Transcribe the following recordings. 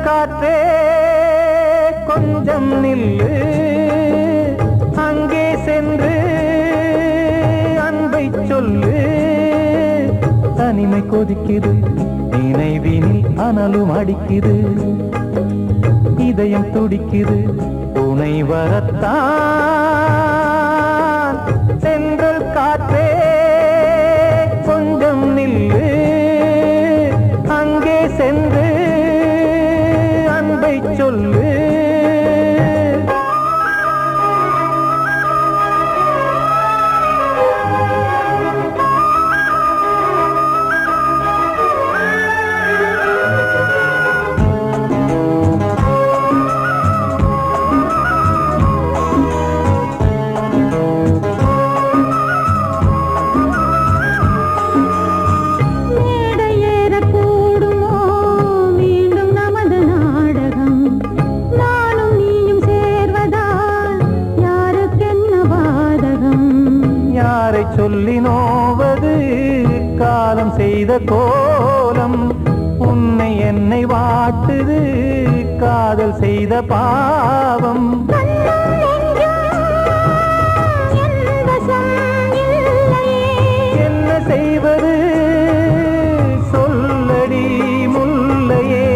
காற்றே கொஞ்சம் நில்லு, அங்கே சென்று அன்பை சொல்லு. தனிமை கொதிக்குது, நினைவினில் அனலும் அடிக்குது, இதயம் துடிக்குது, துணை வரத்தான். சென்றல் காற்றே கொஞ்சம் நில்லு, அங்கே சென்று அன்பை சொல்லு. சொல்லி நோவது காலம் செய்த கோலம், உன்னை என்னை வாட்டுது காதல் செய்த பாவம். என்ன செய்வது சொல்லடி முல்லையே,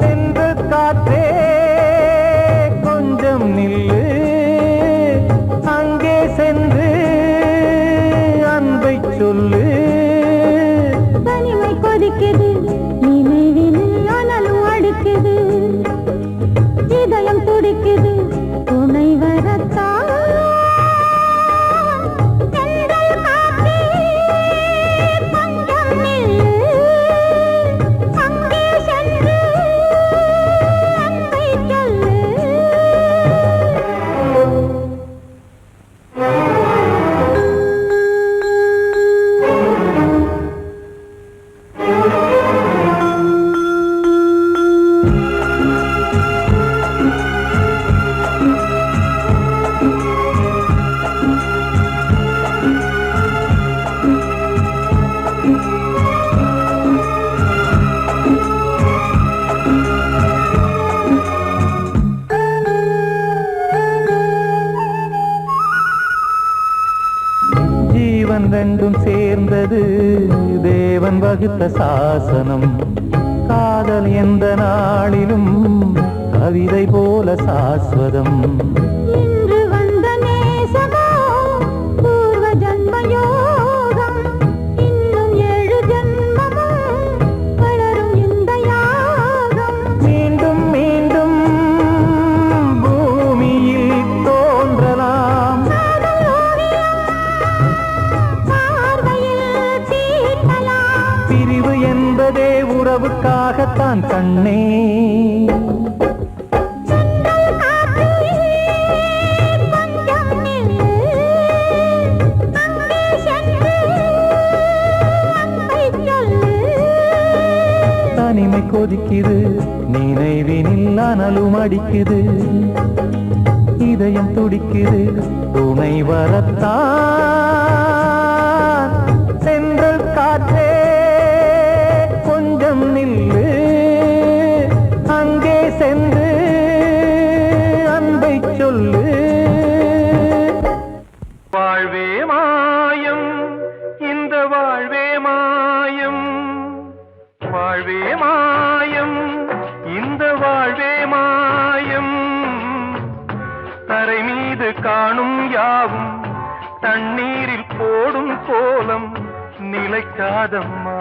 சென்ற காற்றே நில்லு, அங்கே சென்று அன்பை சொல்லு. தனிமை கொதிக்குது, நினைவினில் அனலும் அடிக்குது, இதயம் துடிக்குது, துணை வரத்தான். ரெண்டும் சேர்ந்தது தேவன் வகுத்த சாசனம். காதல் எந்த நாளிலும் கவிதை போல சாஸ்வதம். இன்று வந்த நேசமோ பூர்வ ஜன்ம யோகம், இன்னும் 7 ஜன்மமும் வளரும் இந்த யாகம். மீண்டும் மீண்டும் பூமியில் தோன்றலாம், பிரிவு என்பதே உறவுக்காகத்தான் கண்ணே. தனிமை கொதிக்குது, நினைவினில் அனலும் அடிக்குது, இதயம் துடிக்குது, துணை வரத்தான். சென்றல் காற்றே கொஞ்சம் நில்லு, அங்கே சென்று அன்பை சொல்லு. வாழ்வே மாயம், இந்த வாழ்வே மாயம், வாழ்வே மாயம், இந்த வாழ்வே மாயம். தரை மீது காணும் யாவும் தண்ணீரில் போடும் கோலம் நிலைக்காதம்மா.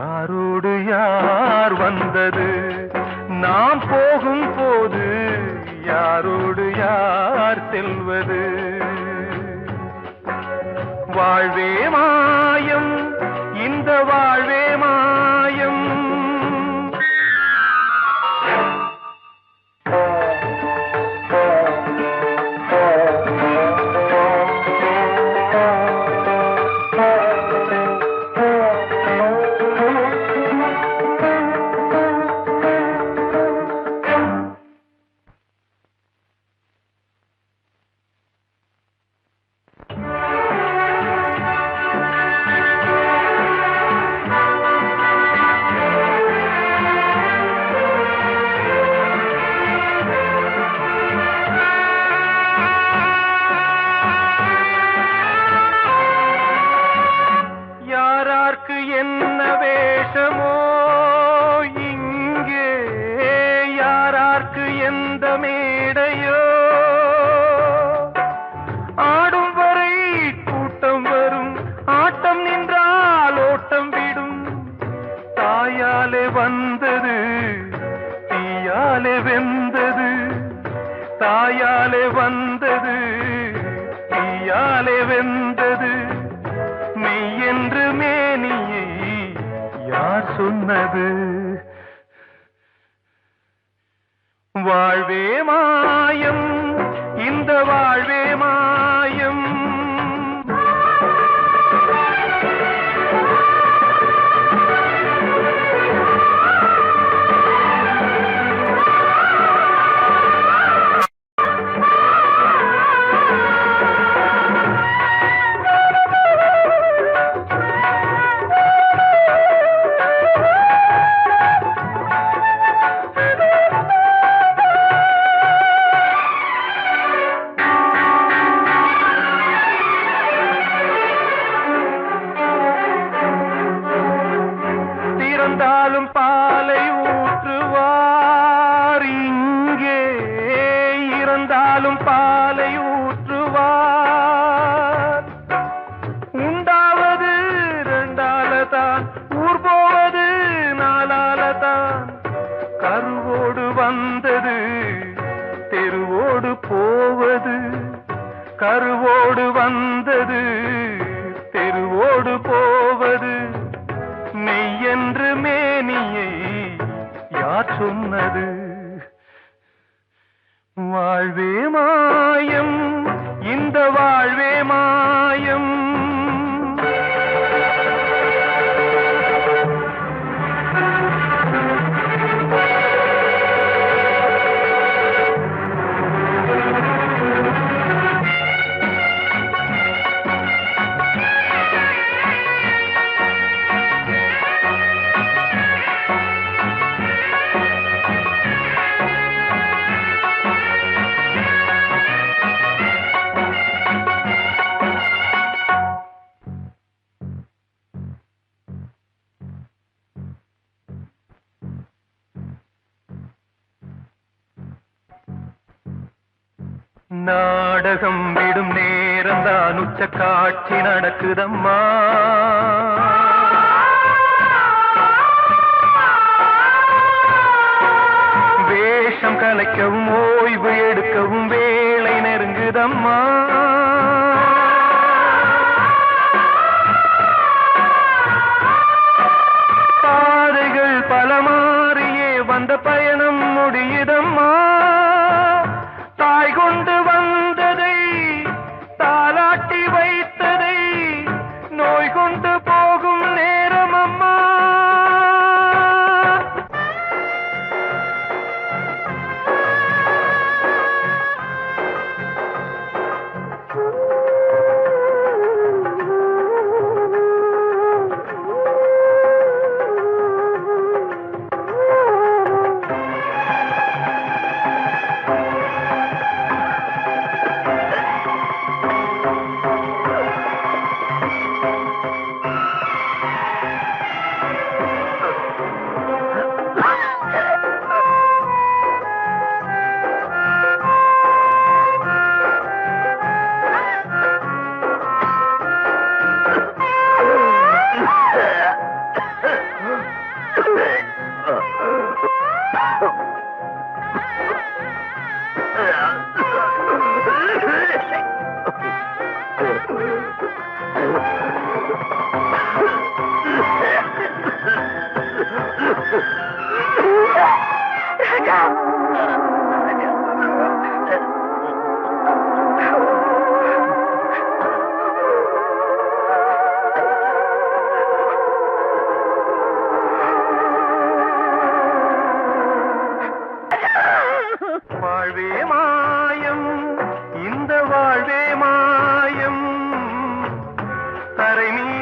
யாரோடு யார் வந்தது நாம் போகும் போது யாரோடு யார் செல்வது வாழ்வே மாயம் இந்த வாழ்வே மாயம் என்ன வேஷமோ இங்கே யாரார்க்கு எந்த மேடையோ ஆடும் வரை கூட்டம் வரும் ஆட்டம் நின்றால் ஓட்டம் விடும் தாயாலே வந்தது தீயாலே வெந்தது தாயாலே வந்தது தீயாலே வெந்தது மெய் என்று மேனியை யார் சொன்னது வாழ்வே மாயம் இந்த வாழ்வே மாயம் இறந்தாலும் பாலை ஊற்றுவார் இங்கே இறந்தாலும் பாலை ஊற்றுவார் உண்டாவது ரெண்டாலதான் ஊர் போவது நாலாலதான் கருவோடு வந்தது தெருவோடு போவது கருவோடு வந்தது தெருவோடு போவது மெய் என்று மேனியை யார் சொன்னது வாழ்வே மாயம் இந்த வாழ்வே மாயம் நாடகம் விடும் நேரம் தான் உச்ச காட்சி நடக்குதம்மா வேஷம் கலைக்கவும் ஓய்வு எடுக்கவும் வேளை நெருங்குதம்மா பாதைகள் பல மாறியே வந்த பயணம் முடியுதம்மா தாய் கொண்டு வந்ததை தாலாட்டி வைத்ததை நோய் கொண்டு போகும் நேரம் அம்மா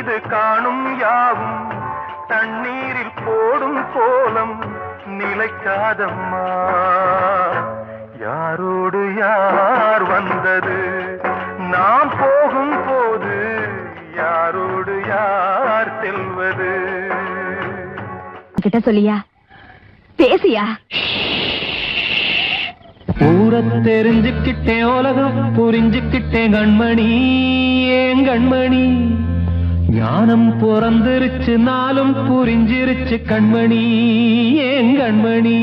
மீது காணும் யாவும் தண்ணீரில் போடும் கோலம் நிலைக்காதம்மா. யாரோடு யார் வந்தது நாம் போகும் போது, யாரோடு யார் செல்வது? கிட்ட சொல்லியா, பேசியா? ஊரை தெரிஞ்சுக்கிட்டேன், உலகம் புரிஞ்சுக்கிட்டேன் கண்மணி, ஏன் கண்மணி. ஞானம் பிறந்திருச்சு, நாளும் புரிஞ்சிருச்சு கண்மணி, ஏன் கண்மணி.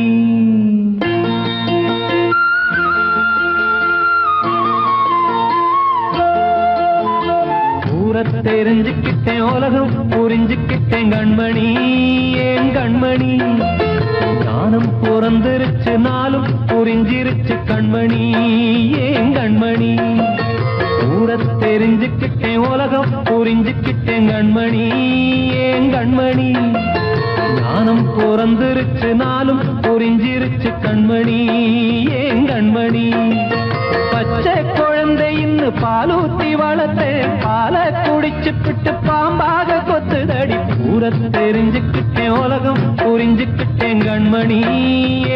ஊரை தெரிஞ்சுக்கிட்டேன், உலகம் புரிஞ்சுக்கிட்டேன் கண்மணி, ஏன் கண்மணி. ஞானம் பிறந்திருச்சு, நாளும் புரிஞ்சிருச்சு கண்மணி, ஏன் கண்மணி. ஊரை தெரிஞ்சுக்கிட்டேன், உலகம் புரிஞ்சுக்கிட்டேன் கண்மணி, ஏன் கண்மணி. ஞானம் பிறந்திருச்சு, நாளும் புரிஞ்சிருச்சு கண்மணி, ஏன் கண்மணி. பச்சை குழந்தைன்னு பாலூத்தி வளர்த்தேன், பாலை குடிச்சு பிட்டு பாம்பாக கொத்துதடி. ஊரை தெரிஞ்சுக்கிட்டேன், உலகம் புரிஞ்சுக்கிட்டேன் கண்மணி,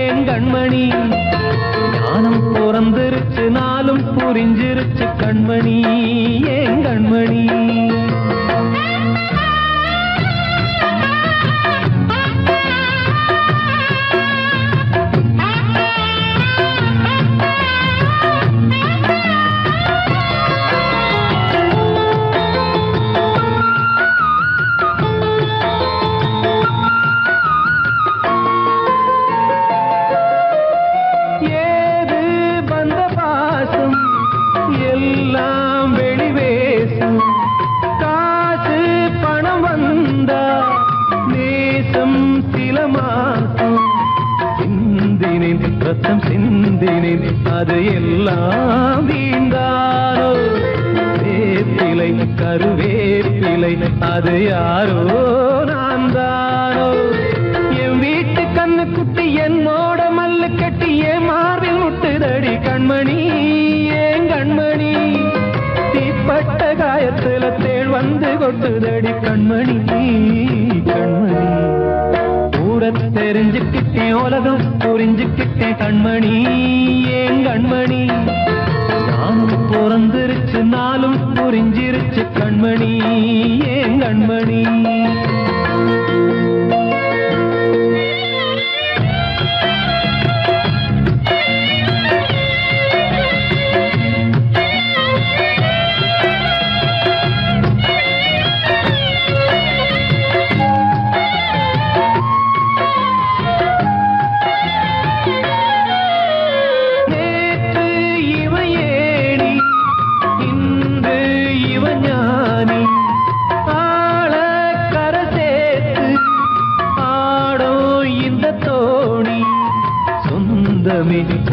ஏன் கண்மணி. ஞானம் பிறந்திருச்சு, நாளும் புரிஞ்சிருச்சு கண்மணி, ஏன் கண்மணி. ரத்தம் சிந்தினேன், அது எல்லாம் வீண்டாரோ. வேப்பிலை கருவேப்பிலை, அது யாரோ நான் தானோ. என் வீட்டு கண்ணு குட்டி என்னோட மல்லு கட்டி என் மார்பில் முட்டுதடி கண்மணி, ஏன் கண்மணி. தீப்பட்ட காயத்துல தேள் வந்து கொட்டுதடி கண்மணி, கண்மணி. ஊரை தெரிஞ்சுக்கிட்டேன், உலகம் புரிஞ்சுக்கிட்டேன் கண்மணி, ஏன் கண்மணி. ஞானம் பிறந்திருச்சு, நாளும் புரிஞ்சிருச்சு கண்மணி, ஏன் கண்மணி.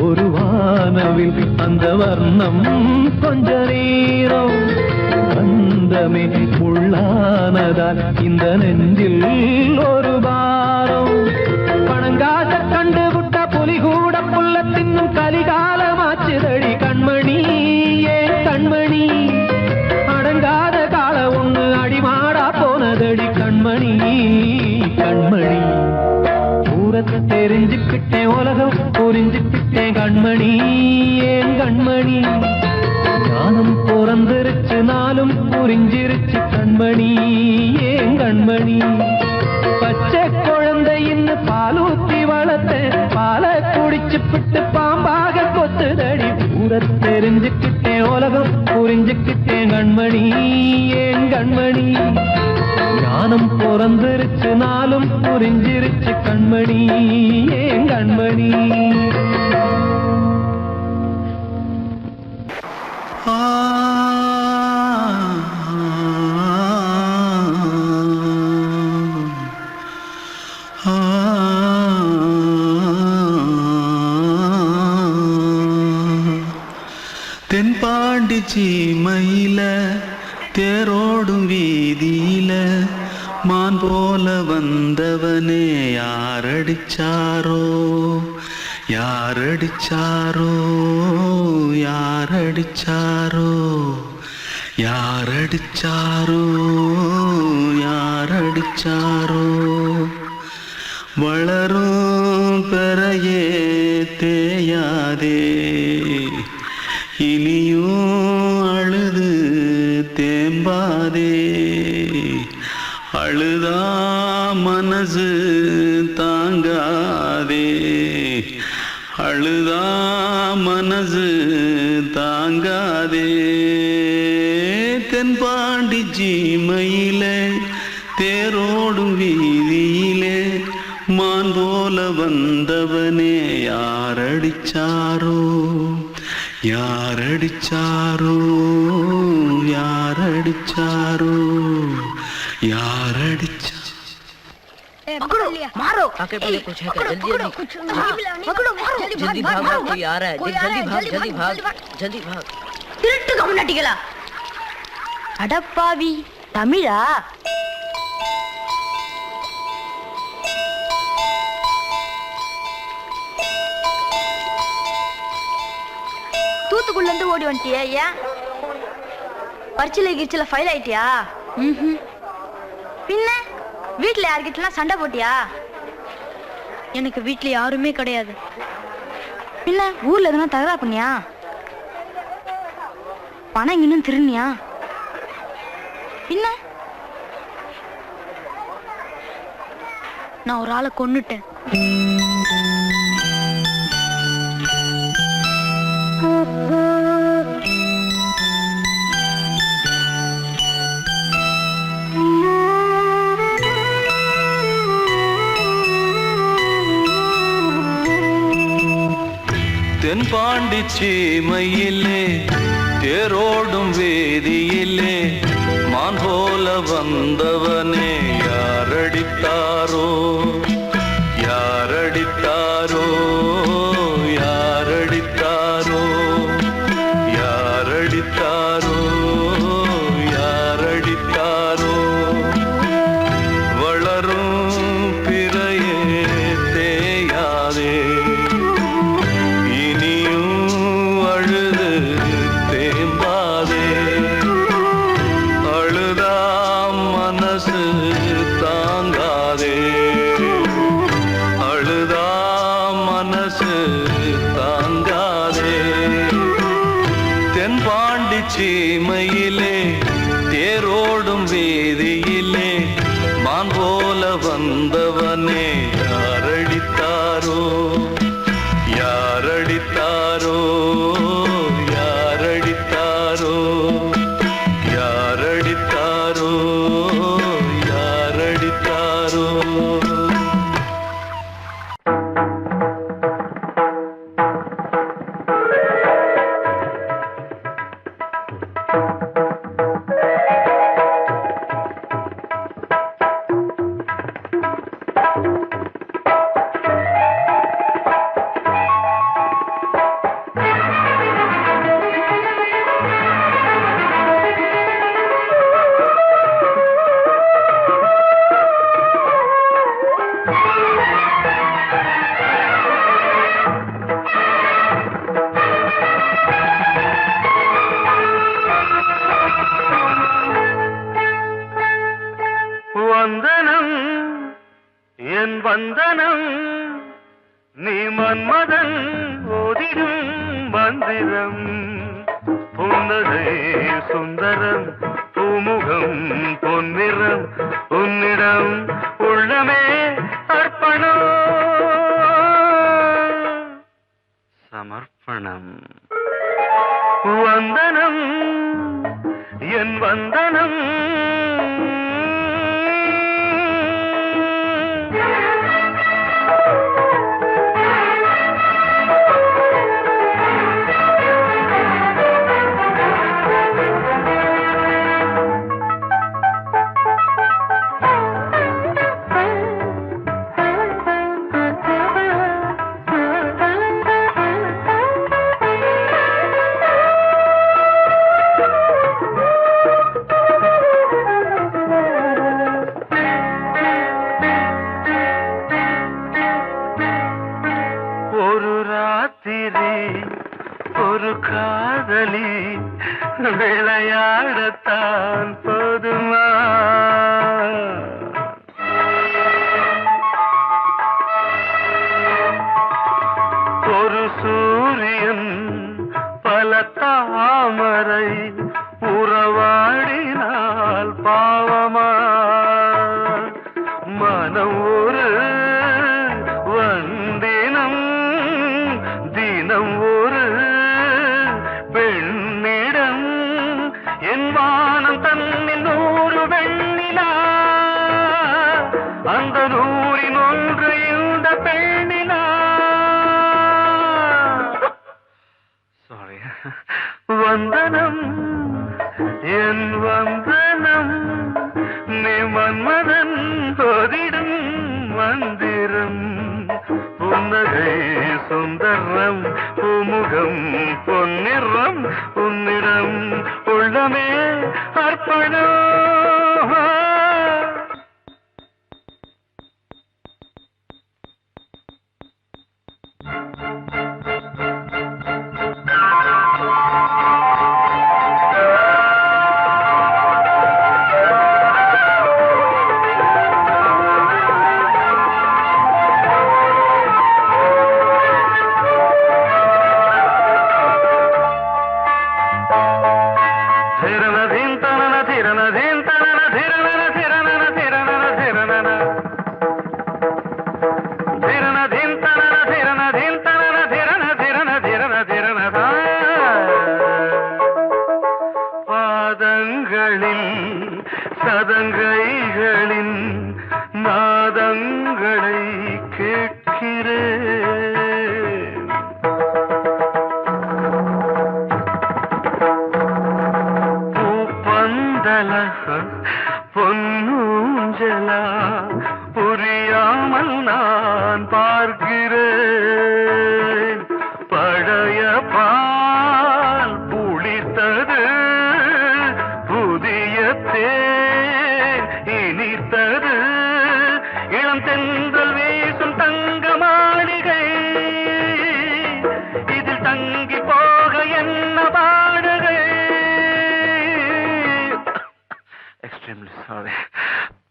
ஒரு வானவில் அந்த வர்ணம் கொஞ்ச நேரம் பந்தமே உள்ளானதால் இந்த நெஞ்சில் ஒரு பாரம். பணங்காச கண்டு விட்ட புலி கூட புல்ல தின்னும் கலிகாலமாச்சுதடி கண்மணி, ஏன் கண்மணி. அடங்காத கால ஒண்ணு அடிமாடா போனதடி கண்மணி, கண்மணி. ஊரை தெரிஞ்சுக்கிட்டேன், உலகம் புரிஞ்சுக்கிட்டேன் கண்மணி, ஏன் கண்மணி. ஞானம் பிறந்திருச்சு, நாளும் புரிஞ்சிருச்சு கண்மணி, ஏன் கண்மணி. பச்சை குழந்தைன்னு பாலூத்தி வளர்த்தேன், பாலை குடிச்சு பிட்டு பாம்பாக கொத்துதடி. ஊரை தெரிஞ்சுக்கிட்டேன், உலகம் புரிஞ்சுக்கிட்டேன் கண்மணி, ஏன் கண்மணி. ஞானம் பிறந்திருச்சு, நாளும் புரிஞ்சிருச்சு கண்மணி, ஏன் கண்மணி. தென்பாண்டி சீமையில தேரோடும் வீதியில மான் போல வந்தவனே யாரடிச்சாரோ, யாரடிச்சாரோ, யாரடிச்சாரோ, யாரடிச்சாரோ, யாரடிச்சாரோ வளரும் பெறையே தேயாதே இனியும் அழுது தேம்பாதே அழுதா மனசு தாங்காதே அழுதா மனசு தாங்காதே தென்பாண்டி சீமையிலே தேரோடும் வீதியிலே மான் போல வந்தவனே யாரடிச்சாரோ யாரடிச்சாரோ யாரடிச்சாரோ யாரடிச்சா मारो आके पहले कुछ है क्या? जल्दी जल्दी जल्दी भाग भाग कोई आ रहा है जल्दी भाग जल्दी भाग திருட்டு கம்யூனிட்டிகளா அடப்பாவி தமிழா தூத்துக்குள்ள இருந்து ஓடி வந்துட்டியா? ஏன் பரிச்சையில கிரிச்சில ஃபைல் ஆயிட்டியா? பின்ன வீட்டுல யார்கிட்டலாம் சண்டை போட்டியா? எனக்கு வீட்டுல யாருமே கிடையாது. பின்ன ஊர்ல எதுனா தகராறு பண்ணியா? பணம் இன்னும் திருநியா? பின்ன நான் ஒரு ஆளை கொன்னுட்டேன். தென்பாண்டி சீமையிலே தேரோடும் வேதியிலே மான் போல வந்தவனே யாரடித்தாரோ யாரடித்தாரோ யாரடித்தாரோ யாரடித்தாரோ யாரடித்தாரோ வளரும் பிறையே தேயாதே சீமையிலே தேரோடும் வேதியிலே மான் போல வந்தவனே யாரடித்தாரோ யாரடித்தாரோ யாரடித்தாரோ யாரடித்தாரோ யாரடித்தாரோ வந்தனம் என் வந்தனம் நீ மன்மதன் ஓதிடும் மந்திரம் புன்னகை சுந்தரம் பூமுகம் பொன்னிறம் உன்னிடம் உள்ளமே அர்ப்பணம் சமர்ப்பணம் வந்தனம் என் வந்தனம் பாவமா மனம் ஒரு வந்தினம் தினம் ஒரு பெண்ணிடம் என் வானம் தன்னில் 100 வெண்ணிலா அந்த 100 ஒன்று இந்த பெண்ணிலா சாரி வந்தனம் என் வந்தனம் நீ மன்மதன் போதிடும் மந்திரம் புன்னகை சுந்தரம் பூமுகம் பொன்னிறம் உன்னிடம் உள்ளமே அர்ப்பணம் சதங்கைகளின் நாதங்களை கேட்கிறேன் பூப்பந்தல பொன்னூஞ்சலா புரியாமல் நான் பார்க்கிறேன் பழைய பால் புளித்தது புதிய தேன் இனித்தது இளம் தென்றல் வீசும் தங்க மாளிகை இதில் தங்கி போக என்ன பாடுகை எக்ஸ்ட்ரீம்லி சாரி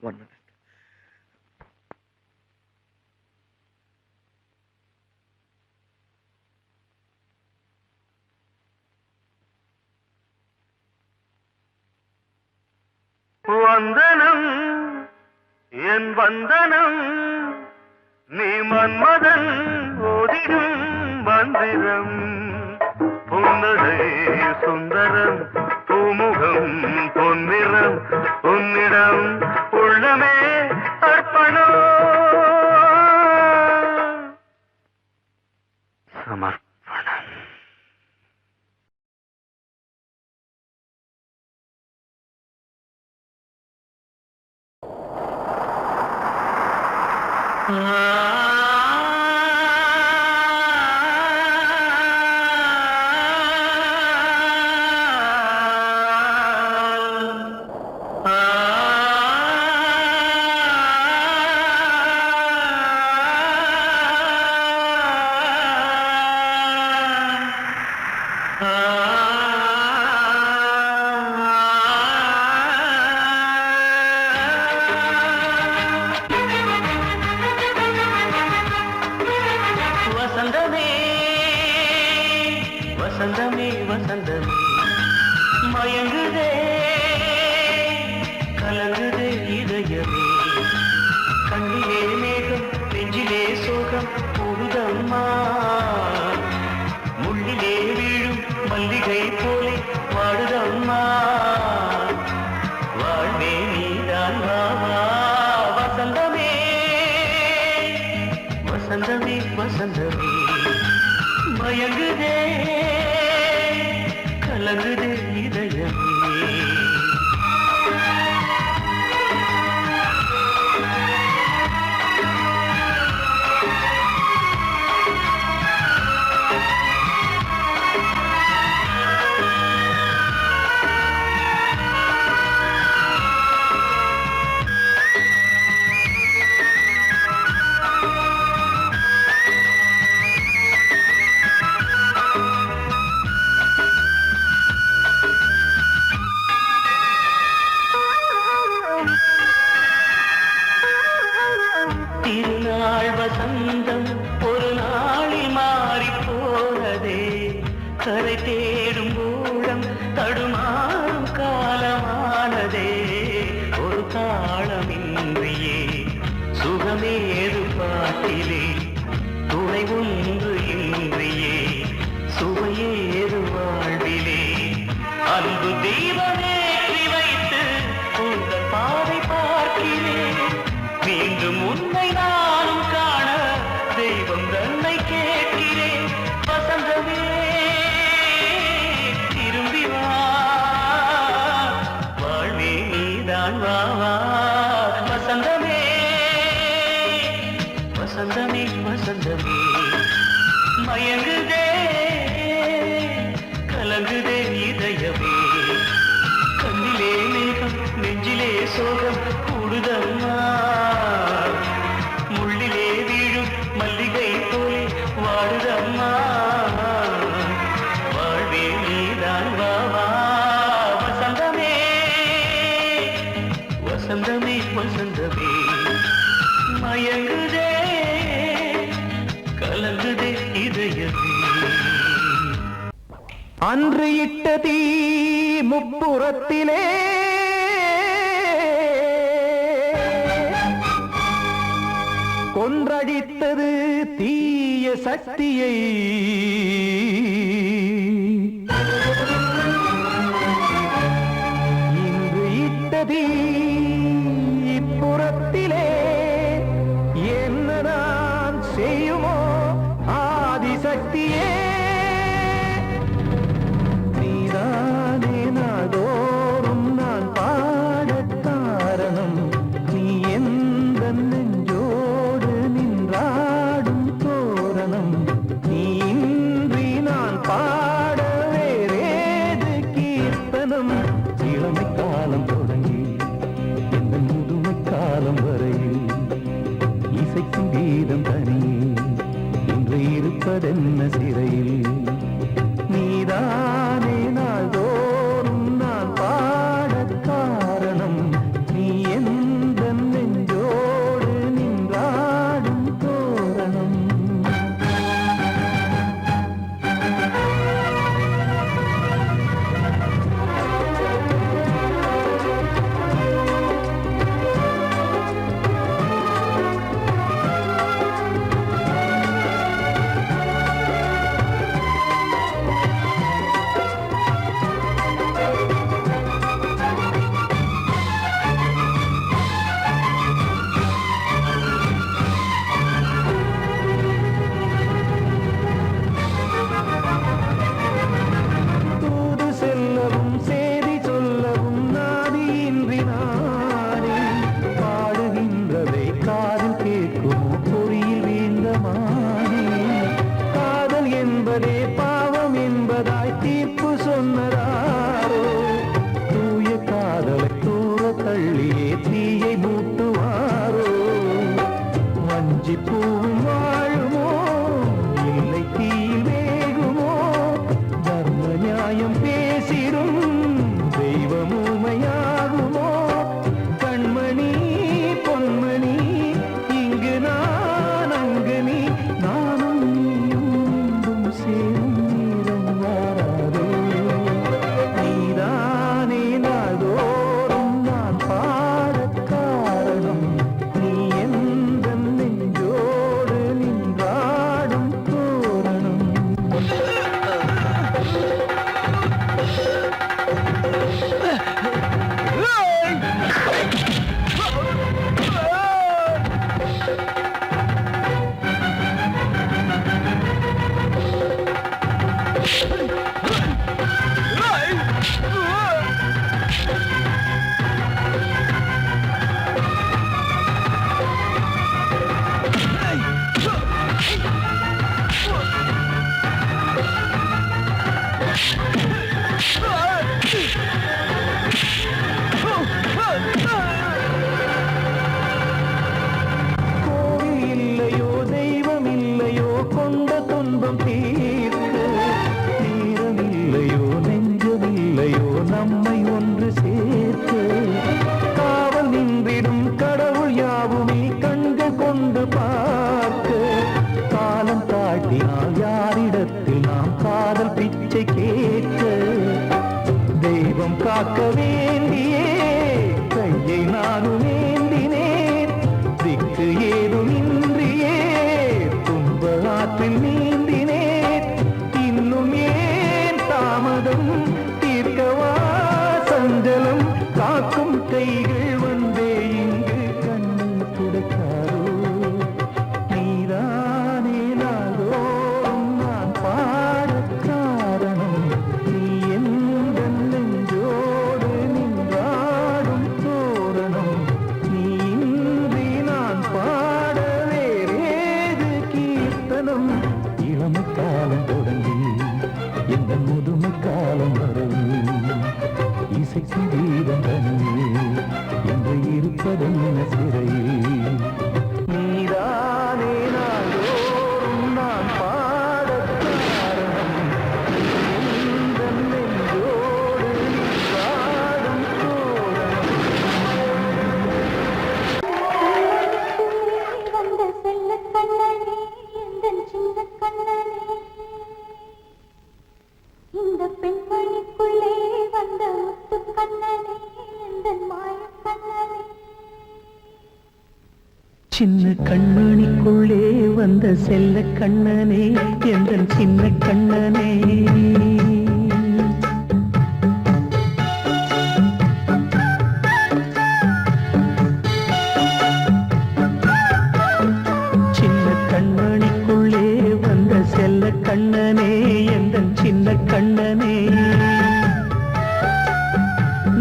1 minute வந்தனம் என் வந்தனம் நீ மன்மதன் ஓதிடும் மந்திரம் புன்னகை சுந்தரம் பூமுகம் பொன்னிறம் உன்னிடம் உள்ளமே அர்ப்பணம் சமர்ப்பணம் வசந்தமே வசந்தமே மயங்குதே கலங்குதே இதயமே கண்ணிலே மேகம் நெஞ்சிலே சோகம் போடுதம்மா முள்ளிலே வீழும் மல்லிகை போலே வாடுதம்மா வாழ்வே நீதான் வாவா வசந்தமே வசந்தமே வசந்தமே மயங்குதே கலங்குதே இதயமே திருநாள் வசந்தம் ஒரு நாளில் மாறி போனதே கரை தேடும் ஊழம் தடுமாறும் காலமானதே தாளமின்றியே சுகமேது பாட்டிலே துணை ஒன்று இன்றியே சுவையேது வாழ்விலே அன்பு தெய்வமேற்றி வைத்து உங்கள் பாதை பார்க்கிறேன் மீண்டும் உன்னை நானும் காண தெய்வம் தன்னை கேட்கிறேன் வசந்தமே திரும்பி வா வாழ்வே நீதான் வா வா வசந்தமே வசந்தமே வசந்தமே மயங்குதே கலங்குதே இதயமே கண்ணிலே மேகம் நெஞ்சிலே சோகம் கூடுதம்மா முள்ளிலே வீழும் மல்லிகை போலே வாடுதம்மா வாழ்வே நீதான் வா வா வசந்தமே வசந்தமே வசந்தமே மயங்குதே கலங்குதே இதயமே அன்று இட்ட தீ முப்புறத்திலே கொன்றடித்தது தீய சக்தியை இன்று இட்ட தீ இப்புறத்திலே என்னதான் செய்யுமோ ஆதிசக்தியே நீதானே நாள்தோறும் நான் பாடக் காரணம் நீ எந்த நெஞ்சோடு நின்றாடும் தோரணம் நீ இன்றி நான் பாட வேறேது கீர்த்தனம் இளமை காலம் தொடங்கி இந்த முதுமை காலம் வரையில் இசைக்கும் கீதம் தனியே இன்று இருப்பதென்ன சிறையில் நீதானே நாள்தோறும் நான் பாடக் காரணம் நீ எந்த நெஞ்சோடு நின்றாடும் தோரணம் தூது செல்லவும் சேதி சொல்லவும் நாதியின்றி நானே பாடுகின்றதை காதில் கேட்குமோ பொறியில் வீழ்ந்த மானே காதல் என்பதே பாவம் என்பதாய் தீர்ப்பு சொன்னதாரோ தூய காதலை தூர தள்ளியே தீயை மூட்டுவாரோ வஞ்சி பூவும் வாழுமோ இல்லை தீயில் வேகுமோ தர்ம நியாயம் பேசிடும் தெய்வம் ஊமையாகுமோ கண்மணி பொன்மணி இங்கு நான் அங்கு நீ நானும் நீயும் மீண்டும் சேரும் நேரம் வாராதோ நீதானே நாள்தோறும் நான் பாடக் காரணம் நீ எந்த நெஞ்சோடு நின்றாடும் தோரணம் கோவில் இல்லையோ தெய்வம் இல்லையோ கொண்ட துன்பம் தீர்க்க நேரம் இல்லையோ நெஞ்சமில்லையோ நம்மை ஒன்று சேர்க்க காவல் நின்றிடும் கடவுள் யாவுமே கண்கள் கொண்டு பார்க்க காலம் தாட்டினால் யாரிடத்தில் நாம் காதல் பிச்சை கேட்க தெய்வம் காக்க வேண்டியே கையை நான் அடைப்பதென்ன சிறையில் நீதானே நாள்தோறும் நான் பாடக் காரணம் எந்தன் நெஞ்சோடு நீ பாடும் தோரணம் வந்த செல்ல கண்ணனே எந்தன் சின்ன கண்ணனே இந்த பெண்மணிக்குள்ளே வந்த முத்து கண்ணனே எந்தன் மாய கண்ணனே சின்ன கண்மணிக்குள்ளே வந்த செல்ல கண்ணனே எந்தன் சின்ன கண்ணனே சின்ன கண்மணிக்குள்ளே வந்த செல்ல கண்ணனே எந்தன் சின்ன கண்ணனே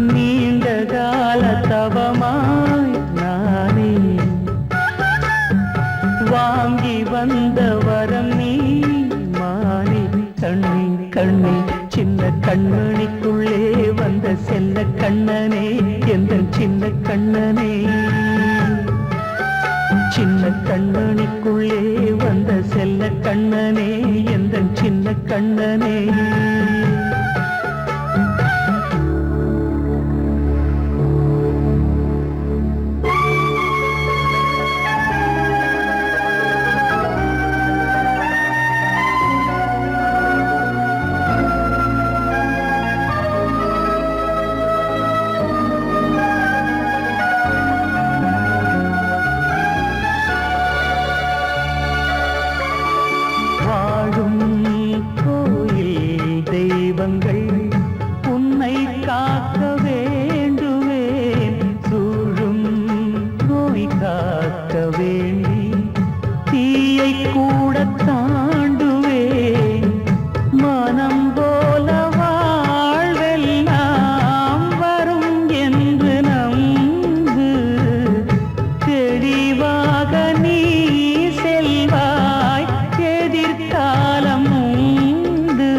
நீண்ட கால தவமாய் நானே வாங்கி வந்த வரம் நீ மானே கண்ணே கண்ணே சின்ன கண்மணிக்குள்ளே வந்த செல்ல கண்ணனே எந்தன் சின்ன கண்ணனே சின்ன கண்மணிக்குள்ளே வந்த செல்ல கண்ணனே எந்தன் சின்ன கண்ணனே வாழும் கோயில் தெய்வங்கள் உன்னை காக்க வேண்டுவேன் சூழும் நோய் காக்க வேண்டி தீயை கூட தாண்டுவேன் மனம் போல வாழ்வெல்லாம் வரும் என்று நம்பு தெளிவாக நீ செல்வாய் எதிர்காலம் உண்டு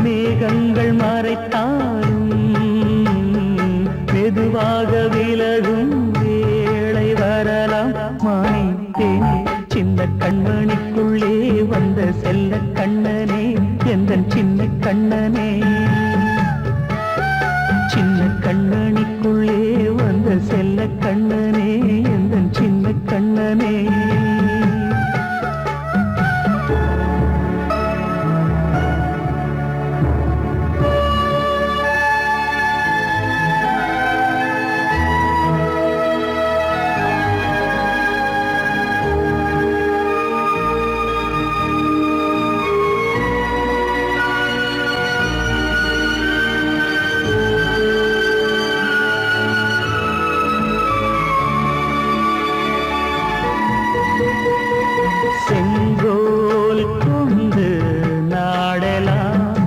மேகங்கள் மறைத்தாலும் மெதுவாக விலகும் வேளை வரலாம் மாய்த்தேனே சின்ன கண்மணிக்குள்ளே வந்த செல்ல கண்ணனே எந்தன் சின்ன கண்ணனே சின்ன கண்ணனிக்குள்ளே வந்த செல்ல கண்ணனே எந்தன் சின்ன கண்ணனே செங்கோல் கொண்டு நாடலாம்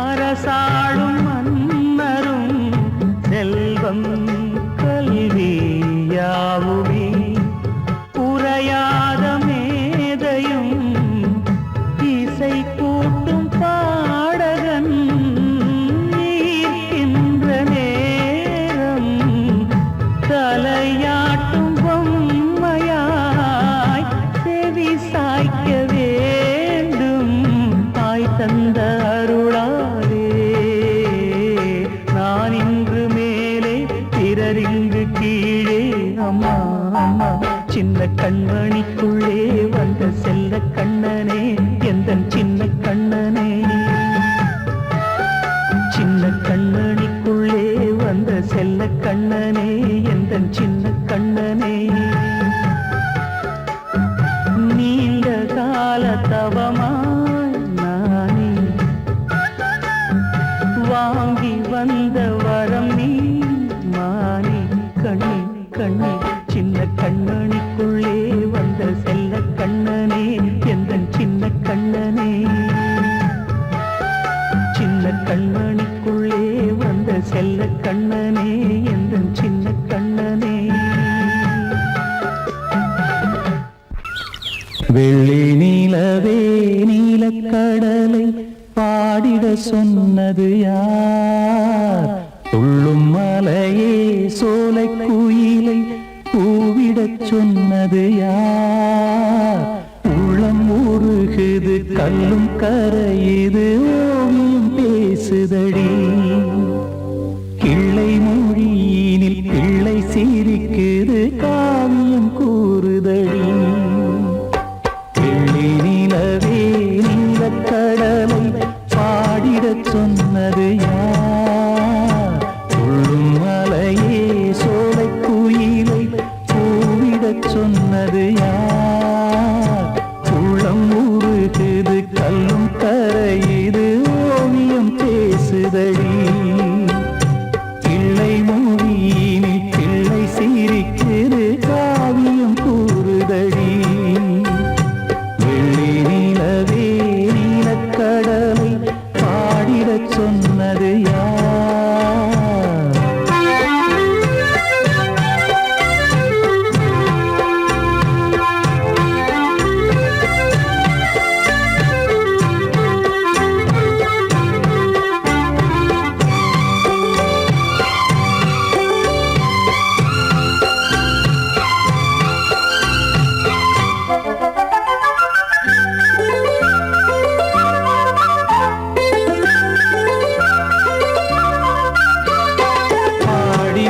அரசாளும் மன்னரும் செல்வம் கல்வி யாவுமே உரையாத மேதையும் இசை கூட்டும் பாடகன் ஈர்க்கின்ற நேரம் தலையாட்டும் பொம்மையாய் செவி சாய்க்க வேண்டும் தாய் தந்த அருளாலே நான் இன்று மேலே பிறரிங்கு கீழே அம்மா அம்மா சின்ன கண்மணிக்குள்ளே வந்த செல்ல கண்ணனே எந்தன் சின்ன கண்ணனே சின்ன கண்ணனிக்குள்ளே வந்த செல்ல கண்ணனே எந்தன் சின்ன கண்ணனே நீண்ட கால தவமாய் நானே வாங்கி வந்த வரம் நீ மானே கண்ணே கண்ணே சின்ன கண்ணனிக்குள்ளே வந்த செல்ல கண்ணனே எந்தன் சின்ன கண்ணனே சின்ன கண்மணிக்குள்ளே வந்த செல்ல கண்ணனே எந்தன் சின்ன கண்ணனே வெள்ளி நீலவே நீலக்கடலை பாடிட சொன்னது யார் துள்ளும் மலையே சோலை குயிலை பூவிடச் சொன்னது யார்? உள்ளம் உருகுது கல்லும் கரையுது ஓவியம் பேசுதடி. கிள்ளை மொழியினில் பிள்ளை சிரிக்குது காவியம் கூறுதடி. வெள்ளி நிலவே நீலக் கடலை பாடிடச் சொன்னது யார்? துள்ளும் மலையே சோலை குயிலை பூவிடச் சொன்னது யார்? உள்ளம் உருகுது கல்லும் கரையுது ஓவியம் பேசுதடி. பிள்ளை மொழியினில் பிள்ளை சிரிக்குது காவியம் கூறுதடி. வெள்ளி நிலவே நீலக்கடலை பாடிடச் சொன்னது யார்?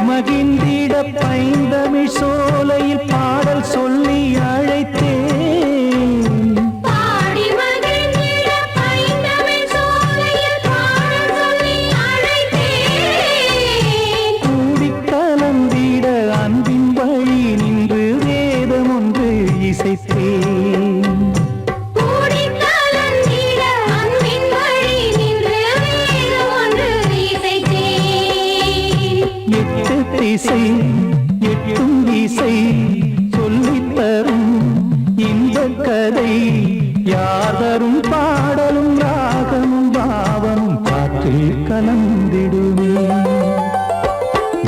மகிழ்ந்திட பைந்தமிழ் சோலையில் பாடல் சொல்லி அழைத்தேன். பாடி மகிழ்ந்திட பைந்தமிழ் சோலையில் பாடல் சொல்லி அழைத்தேன். கூடிக் கலந்திட அன்பின் வழி நின்று வேதம் ஒன்று இசைத்தேன். கூடிக் கலந்திட அன்பின் வழி நின்று வேதம் ஒன்று இசைத்தேன். எட்டு திசை எட்டும் திசை சொல்லித் தரும் இன்பக் கதை யாதரும் பாடலும் ராகமும் பாவமும் காற்றில் கலந்திடுமே.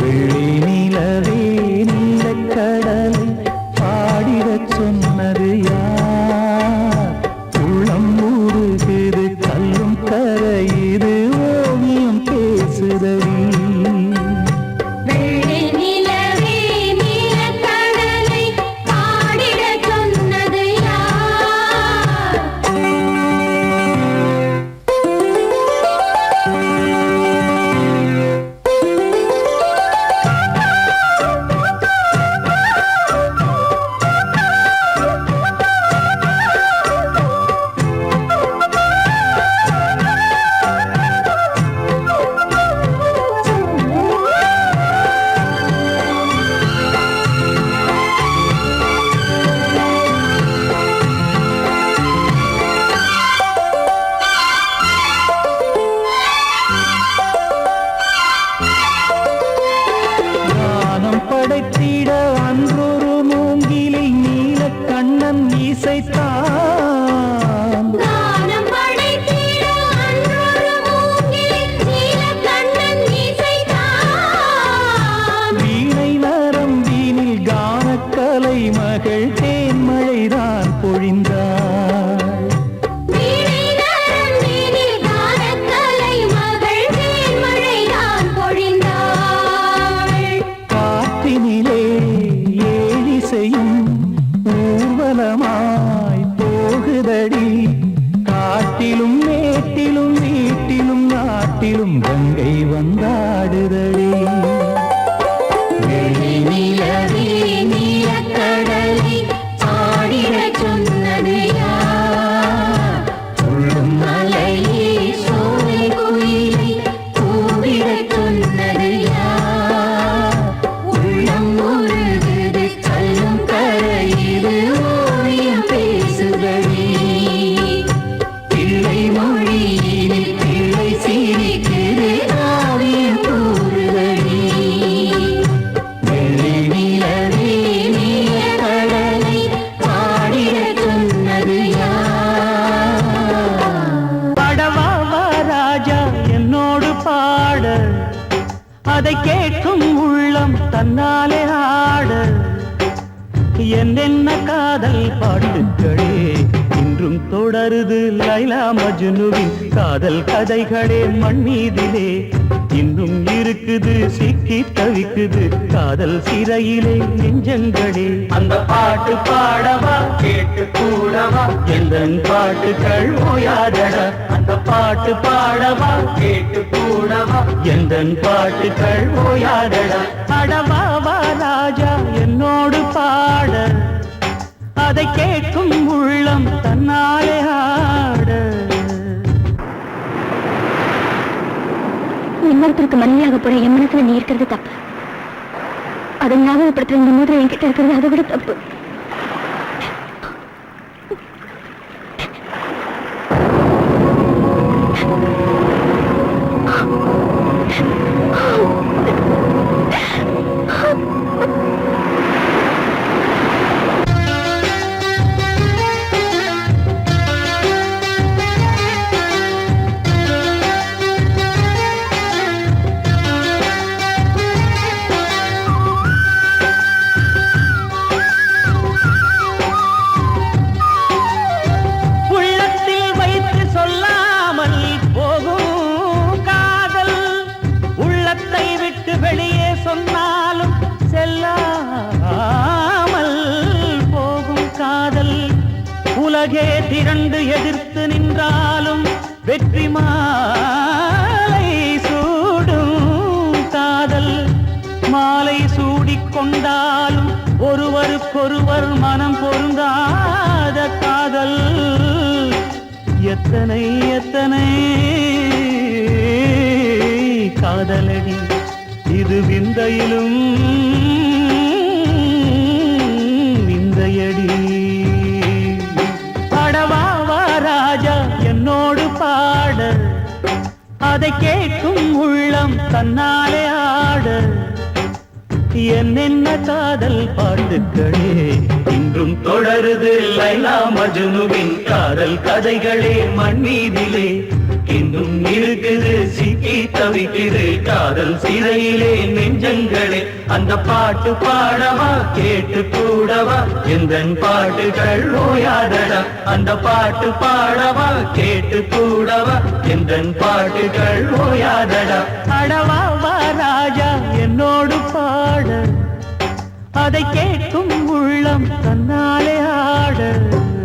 வெள்ளி நிலவே நீலக்கடலை பாடிடச் சொன்னது யார்? உள்ளம் உருகுது கல்லும் கரையுது ஓவியம் பேசுதடி. வெள்ளி நிலவே நீலக்கடலை பாடிடச் சொன்னது யார்? ஞானம் படைத்திட அன்றொரு மூங்கிலில் நீலக்கண்ணன் இசைத்தான். கானம் படைத்திட அன்றொரு மூங்கில் நீலக்கண்ணன் இசைத்தான். வீணை நரம்பினில் கானக்கலை மகள் தேன்மழைதான் பொழிந்தாள். வீணை நரம்பினில் கானக்கலை மகள் தேன்மழைதான் பொழிந்தாள். காற்றினிலே ஏழிசையும் ஊர்வலமாய் போகுதடி. காட்டிலும் மேட்டிலும் வீட்டிலும் நாட்டிலும் கங்கை வந்தாடுதடி. வெள்ளி நிலவே நீலக்கடலை பாடிடச் சொன்னது யார்? துள்ளும் மலையே சோலை குயிலை பூவிடச் சொன்னது யார்? உள்ளம் உருகுது கல்லும் கரையுது ஓவியம் பேசுதடி. பிள்ளை மொழியினில் பிள்ளை சிரிக்குது காவியம் கூறுதடி. வெள்ளி நிலவே நீலக்கடலை பாடிடச் சொன்னது யார்? படவா ராஜா என்னோடு பாட, அதை கேட்கும் உள்ளம் தன்னாலே ஆட. என்னென்ன காதல் பாட்டுகளே இன்றும் தொடருது லைலா மஜ்னுவின் காதல் கதைகளே மண் மீதிலே. இன்னும் இருக்குது சிக்கி தவிக்குது காதல் சிறையிலே நெஞ்சங்களே. அந்த பாட்டு பாடவா கேட்டு கூடவா எந்தன் பாட்டுகள் ஓயாதடா. அந்த பாட்டு பாடவா கேட்டு கூடவா எந்தன் பாட்டுகள் ஓயாதடா. அடவாவா ராஜா என்னோடு பாட அதை கேட்கும் உள்ளம் தன்னாலே ஆட. இன்னொருத்தருக்கு மனைவியாக போற என் மனசுல நீ இருக்கிறது தப்பு. அதை ஞாபகப்படுத்துற இந்த மூதிரை என்கிட்ட இருக்கிறது அதை விட தப்பு. வெளியே சொன்னாலும் செல்லாமல் போகும் காதல். உலகே திரண்டு எதிர்த்து நின்றாலும் வெற்றி மாலை சூடும் காதல். மாலை சூடிக்கொண்டாலும் ஒருவருக்கொருவர் மனம் பொருந்தாத காதல். எத்தனை எத்தனை காதலடி இது விந்தையிலும் விந்தையடி. பாடவாவா ராஜா என்னோடு பாட அதை கேட்கும் உள்ளம் தன்னாலே ஆட. என்னென்ன காதல் பாட்டுக்களே இன்றும் தொடருது லைலா மஜ்னுவின் காதல் கதைகளே மண் மீதிலே. இன்னும் இருக்குது சிக்கி தவிக்குது காதல் சிறையிலே நெஞ்சங்களே. அந்த பாட்டு பாடவா கேட்டு கூடவா எந்தன் பாட்டுகள் ஓயாதடா. அந்த பாட்டு பாடவா கேட்டு கூடவா எந்தன் பாட்டுகள் ஓயாதடா. அடவாவா ராஜா என்னோடு பாட அதை கேட்கும் உள்ளம் தன்னாலே ஆட.